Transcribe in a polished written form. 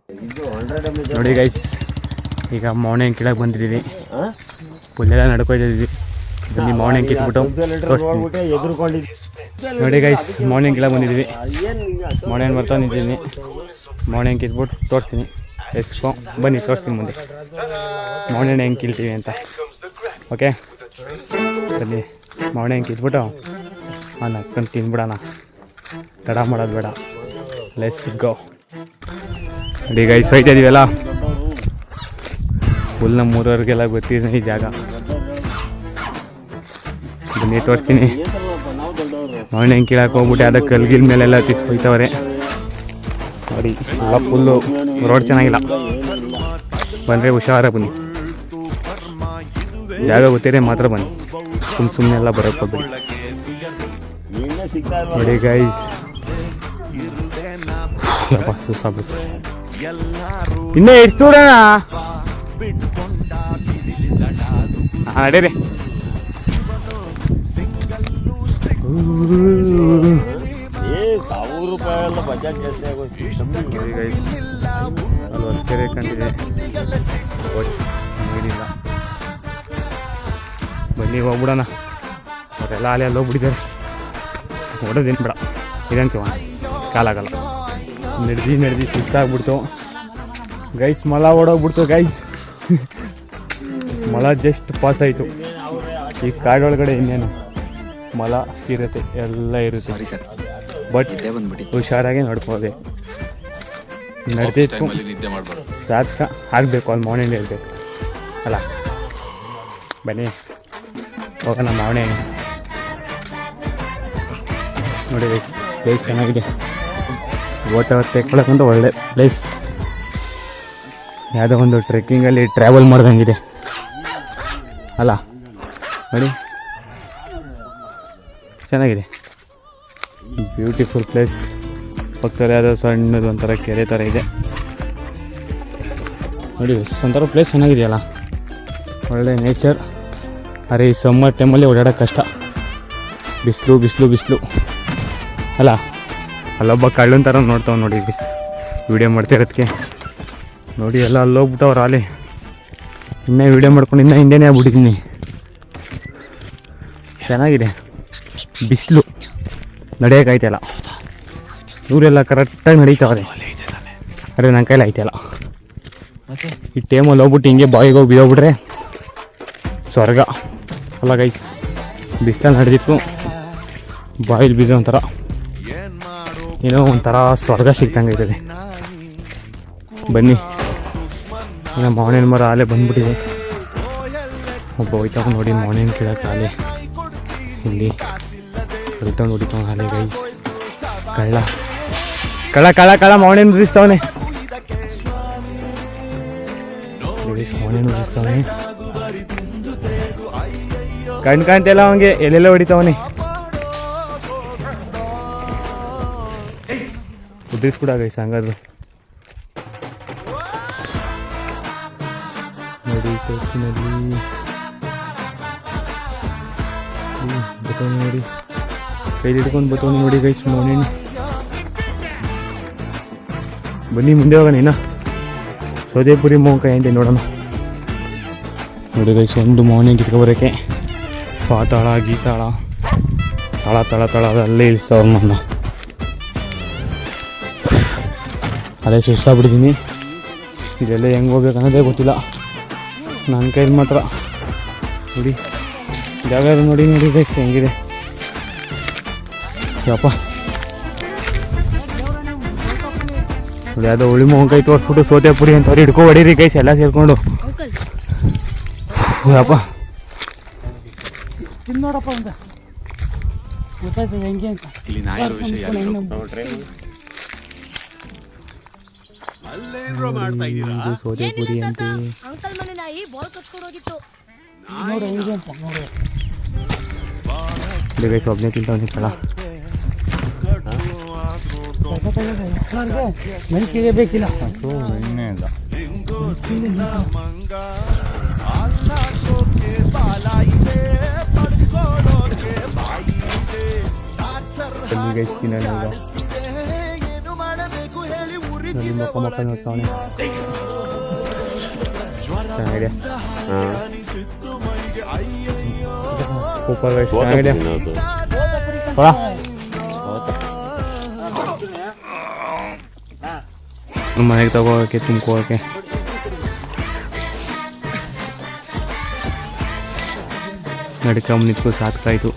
ನೋಡಿ ಗೈಸ್, ಈಗ ಮಾವನೆ ಕೆಳಗೆ ಬಂದಿದ್ದೀವಿ. ಫುಲ್ಲೆಲ್ಲ ನಡ್ಕೊತಿದ್ದೀವಿ. ಬನ್ನಿ ಮಾವನೆ ಕಿತ್ಬಿಟ್ಟು ತೋರಿಸ್ತೀನಿ. ನೋಡಿ ಗೈಸ್, ಮಾವನೆ ಕೆಳಗೆ ಬಂದಿದ್ದೀವಿ. ಮಾವನೆ ಬರ್ತಾ ನಿಂತಿದ್ದೀನಿ. ಮಾವನೆ ಕಿತ್ಬಿಟ್ಟು ತೋರಿಸ್ತೀನಿ. ಎಸ್ಕೊ ಬನ್ನಿ ತೋರಿಸ್ತೀನಿ ಮುಂದೆ ಮಾವನೆ ಹೆಂಗೆ ಕಿಲ್ತೀವಿ ಅಂತ. ಓಕೆ ಬನ್ನಿ ಮಾವನೆ ಹೆಂಗೆ ಕಿತ್ಬಿಟ್ಟು ಹಾಕ್ಕೊಂಡು ತಿನ್ಬಿಡೋಣ. ತಡ ಮಾಡೋದು ಬೇಡ. Let's go. ನೋಡಿ ಗೈಸ್, ಹೋಯ್ತಾ ಇದೀವಲ್ಲ, ಫುಲ್ ನಮ್ಮ ಊರವ್ರಿಗೆಲ್ಲ ಗೊತ್ತಿದೆ ಈ ಜಾಗ. ಬನ್ನಿ ತೋರಿಸ್ತೀನಿ. ಮಾವನೆ ಹೆಂಗೆ ಕೀಳಕ್ಕೆ ಹೋಗ್ಬಿಟ್ಟು ಅದ ಕಲ್ಗಿಲ್ ಮೇಲೆಲ್ಲ ತಿಸ್ಕೊಯ್ತವ್ರೆ. ನೋಡಿ ಎಲ್ಲ ಫುಲ್ಲು ರೋಡ್ ಚೆನ್ನಾಗಿಲ್ಲ. ಬಂದರೆ ಹುಷಾರ ಬನ್ನಿ. ಜಾಗ ಗೊತ್ತಿದ್ರೆ ಮಾತ್ರ ಬನ್ನಿ, ಸುಮ್ಮನೆ ಎಲ್ಲ ಬರೋಕ್ಕೆ ಹೋಗ್ಬೇಡಿ. ನೋಡಿ ಗೈಸ್, ಸುಸ್ತಾಗ್ಬಿಟ್ಟು ಇನ್ನೇ ಎಷ್ಟು ದೂರನಾ ಅಡೇರಿ. ಅಲ್ಲಿ ಹೊಸ್ಕೆರೆ ಕಂಡಿದೆ, ನೀರಿಲ್ಲ. ಬನ್ನಿ ಹೋಗ್ಬಿಡೋಣ. ಅವರೆಲ್ಲ ಅಲ್ಲಿ ಹೋಗ್ಬಿಟ್ಟಿದ್ದಾರೆ. ಓಡೋದೇನು ಬೇಡ, ಇದಂತೀವ ಕಾಲಾಗಲ್ಲ. ನಡೆದು ಸುಸ್ತಾಗ್ಬಿಡ್ತು ಗೈಸ್. ಮೊಲ ಓಡೋಗ್ಬಿಡ್ತು ಗೈಸ್. ಮೊಲ ಜಸ್ಟ್ ಪಾಸ್ ಆಯಿತು. ಈ ಕಾಡೊಳಗಡೆ ಇನ್ನೇನು ಮೊಲ ಇರುತ್ತೆ, ಎಲ್ಲ ಇರುತ್ತೆ. ಬಟ್ ಹುಷಾರಾಗಿ ನೋಡ್ಕೋದೆ. ನಡೆದಿತ್ತು ಸಾಧ್ಕ ಆಗಬೇಕು, ಅಲ್ಲಿ ಮಾವನೆ ಇರಬೇಕು ಅಲ್ಲ. ಬನ್ನಿ ಹೋಗೋಣ ಮಾವನೆ. ನೋಡಿ ಗೈಸ್, ಪ್ಲೇಸ್ ಚೆನ್ನಾಗಿದೆ. ಓಟ ತೆಕ್ಕೊಳಕ್ಕಂತ ಒಳ್ಳೆ ಪ್ಲೇಸ್. ಯಾವುದೋ ಒಂದು ಟ್ರೆಕ್ಕಿಂಗಲ್ಲಿ ಟ್ರಾವೆಲ್ ಮಾಡ್ದಂಗಿದೆ ಅಲ್ಲ. ನೋಡಿ ಚೆನ್ನಾಗಿದೆ, ಬ್ಯೂಟಿಫುಲ್ ಪ್ಲೇಸ್. ಪಕ್ಕದಲ್ಲಿ ಯಾವುದೋ ಸಣ್ಣದು ಒಂಥರ ಕೆರೆ ಥರ ಇದೆ. ನೋಡಿ ಒಂಥರ ಪ್ಲೇಸ್ ಚೆನ್ನಾಗಿದೆಯಲ್ಲ, ಒಳ್ಳೆ ನೇಚರ್. ಅರೆ ಈ ಸಮ್ಮರ್ ಟೈಮಲ್ಲಿ ಓಡಾಡೋಕ್ಕೆ ಕಷ್ಟ. ಬಿಸಿಲು ಅಲ್ಲ. ಅಲ್ಲೊಬ್ಬ ಕಳ್ಳನ ಥರ ನೋಡ್ತಾವೆ ನೋಡಿ ವೀಡಿಯೋ ಮಾಡ್ತಿರೋದಕ್ಕೆ. ನೋಡಿ ಎಲ್ಲ ಅಲ್ಲೋಗ್ಬಿಟ್ಟವ್ರು ಅಲ್ಲಿ. ಇನ್ನೂ ವೀಡಿಯೋ ಮಾಡ್ಕೊಂಡು ಇನ್ನೂ ಹಿಂದೆನೇ ಆಗ್ಬಿಟ್ಟಿದ್ದೀನಿ. ಚೆನ್ನಾಗಿದೆ, ಬಿಸಿಲು ನಡೆಯೋಕ್ಕಾಯ್ತಲ್ಲ. ಇವರೆಲ್ಲ ಕರೆಕ್ಟಾಗಿ ನಡೀತಾವ್ರೆ. ಅರೆ ನನ್ನ ಕೈಲಿ ಆಯ್ತಲ್ಲ. ಈ ಟೈಮಲ್ಲಿ ಹೋಗ್ಬಿಟ್ಟು ಹಿಂಗೆ ಬಾಯಿಗೆ ಹೋಗಿ ಬಿದ್ದೋಗ್ಬಿಟ್ರೆ ಸ್ವರ್ಗ ಅಲ್ಲ ಗೈಸ್. ಬಿಸಿಲಲ್ಲಿ ನಡೆದಿತ್ತು, ಬಾಯಿಲಿ ಬಿದ್ದೋ ಒಂಥರ ಏನೋ ಒಂಥರ ಸ್ವರ್ಗ ಸಿಗ್ತಂಗೆ ಇರ್ತದೆ. ಬನ್ನಿ, ಏನೋ ಮಾವನಿನ ಮರ ಆಲೆ ಬಂದ್ಬಿಟ್ಟಿದೆ. ಒಬ್ಬ ಹೋಯ್ತಾವ ನೋಡಿ ಮಾವನಿನ ಕೀಳಕ್ಕೆ ಆಲೆ. ಇಲ್ಲಿ ಹೊಡಿತಾವ ನೋಡಿತಾವ ಆಲೆ ಗೈಸ್. ಕಳ್ಳ ಮಾವನಿನ ನುಡಿಸ್ತಾವನೆ. ಮಾವನಿನ ನುಡಿಸ್ತಾವನೆ. ಕಾಣ್ತಿಲ್ಲ ಅವನಿಗೆ, ಎಲ್ಲೆಲ್ಲ ಹೊಡಿತಾವನೆ. ಉದ್ರಿಸ್ಬಿಡ ಗೈಸ್ ಹಂಗಾದ್ರು. ನೋಡಿ ಟೆಸ್ಟಿನಲ್ಲಿ ಬತ್ತವನಿ ನೋಡಿ, ಕೈಲಿ ಹಿಡ್ಕೊಂಡು ಬತ್ತವನಿ ನೋಡಿ ಗೈಸ್ ಮಾವನಿನ. ಬನ್ನಿ ಮುಂದೆ ಹೋಗೋಣ. ಇನ್ನ ಸೌದೆಪುರಿ ಮೋಹಕಾಯಿ ಅಂತ ನೋಡೋಣ. ನೋಡಿ ಗೈಸ್, ಒಂದು ಮಾವನಿನ ಕಿತ್ಕೊಬರೋಕ್ಕೆ ಪಾತಾಳ ಗೀತಾಳ ತಳ ಅದಲ್ಲೇ ಇಳಿಸ್ತವ್ರ ನನ್ನ. ಅದೇ ಸುಸ್ತಾಗ್ಬಿಟ್ಟಿದ್ದೀನಿ. ಇದೆಲ್ಲ ಹೆಂಗೆ ಹೋಗ್ಬೇಕನ್ನೋದೇ ಗೊತ್ತಿಲ್ಲ ನನ್ನ ಕೈಲಿ ಮಾತ್ರ. ನೋಡಿ ಜಾಗ ನೋಡಿ ಗೈಸ್ ಹೆಂಗಿದೆ ಯಪ್ಪ. ನೋಡಿ ಅದು ಹುಳಿ ಮೊಹಕಾಯಿ ತೋರಿಸ್ಬಿಟ್ಟು ಸೌತೆಪುರಿ ಅಂತ ಅವ್ರು ಹಿಡ್ಕೊ ಹೊಡೀರಿ ಗೈಸ್ ಎಲ್ಲ ಸೇರ್ಕೊಂಡು. ಯಪ್ಪ ನೋಡಪ್ಪ ಅಂತ ಗೊತ್ತಾಯ್ತದೆ ಹೆಂಗೆ ಅಂತ. ಇಲ್ಲಿ ಸೌತೆಪುರಿ ಅಂತ ನೋಡು ಹೆಂಗೆ ಅಂತ ನೋಡು. ಗೈಸ್ ಒಬ್ಬನೇ ತಿಂತವನಿ ಕಳ. ಮೆಣಸಿಗೆ ಬೇಕಿಲ್ಲ, ಎಣ್ಣೆ ಇಲ್ಲ. ಗೈಸ್ ತಿನ್ನೋಣ ಈಗ. ನೋಡಿ ಮಕ್ಕ ನೋಡ್ತಾವಣೆ ಚೆನ್ನಾಗಿದೆ ಸೂಪರ್ ಗೈಸ್ ಚೆನ್ನಾಗಿದೆ ಕೊಡ ಮನೆಗೆ ತಗೋಕೆ ತುಂಬ್ಕೋಕೆ ನಡ್ಕೊಂಬ ನಿಂತ್ಕೊ ಸಾಕಾಯ್ತು